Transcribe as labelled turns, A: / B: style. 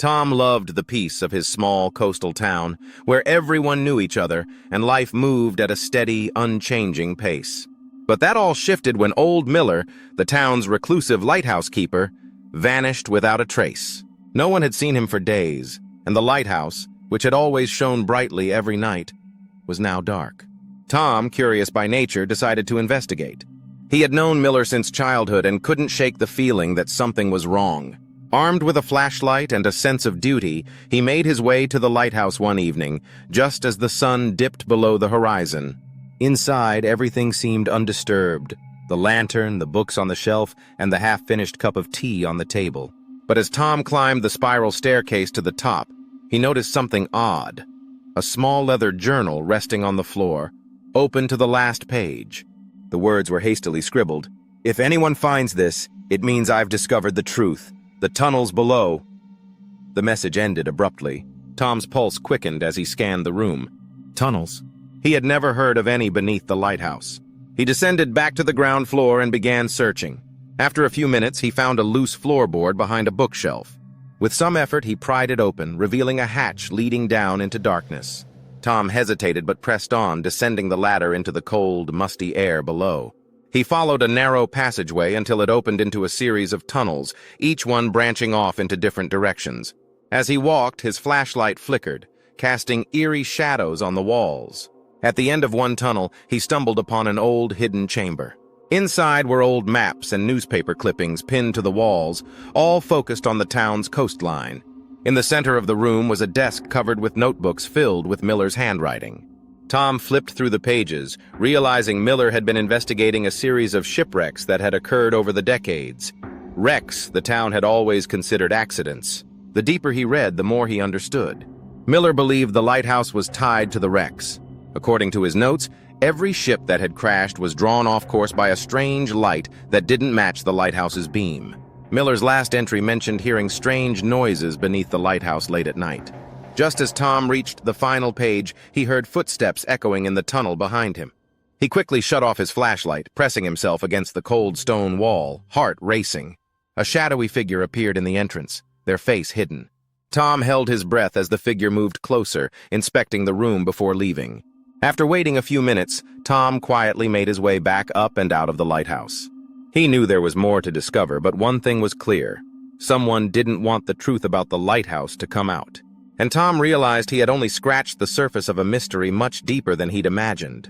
A: Tom loved the peace of his small coastal town, where everyone knew each other and life moved at a steady, unchanging pace. But that all shifted when old Miller, the town's reclusive lighthouse keeper, vanished without a trace. No one had seen him for days, and the lighthouse, which had always shone brightly every night, was now dark. Tom, curious by nature, decided to investigate. He had known Miller since childhood and couldn't shake the feeling that something was wrong. Armed with a flashlight and a sense of duty, he made his way to the lighthouse one evening, just as the sun dipped below the horizon. Inside, everything seemed undisturbed. The lantern, the books on the shelf, and the half-finished cup of tea on the table. But as Tom climbed the spiral staircase to the top, he noticed something odd. A small leather journal resting on the floor, open to the last page. The words were hastily scribbled. "If anyone finds this, it means I've discovered the truth. The tunnel's below." The message ended abruptly. Tom's pulse quickened as he scanned the room. Tunnels? He had never heard of any beneath the lighthouse. He descended back to the ground floor and began searching. After a few minutes, he found a loose floorboard behind a bookshelf. With some effort, he pried it open, revealing a hatch leading down into darkness. Tom hesitated but pressed on, descending the ladder into the cold, musty air below. He followed a narrow passageway until it opened into a series of tunnels, each one branching off into different directions. As he walked, his flashlight flickered, casting eerie shadows on the walls. At the end of one tunnel, he stumbled upon an old hidden chamber. Inside were old maps and newspaper clippings pinned to the walls, all focused on the town's coastline. In the center of the room was a desk covered with notebooks filled with Miller's handwriting. Tom flipped through the pages, realizing Miller had been investigating a series of shipwrecks that had occurred over the decades. Wrecks the town had always considered accidents. The deeper he read, the more he understood. Miller believed the lighthouse was tied to the wrecks. According to his notes, every ship that had crashed was drawn off course by a strange light that didn't match the lighthouse's beam. Miller's last entry mentioned hearing strange noises beneath the lighthouse late at night. Just as Tom reached the final page, he heard footsteps echoing in the tunnel behind him. He quickly shut off his flashlight, pressing himself against the cold stone wall, heart racing. A shadowy figure appeared in the entrance, their face hidden. Tom held his breath as the figure moved closer, inspecting the room before leaving. After waiting a few minutes, Tom quietly made his way back up and out of the lighthouse. He knew there was more to discover, but one thing was clear. Someone didn't want the truth about the lighthouse to come out. And Tom realized he had only scratched the surface of a mystery much deeper than he'd imagined.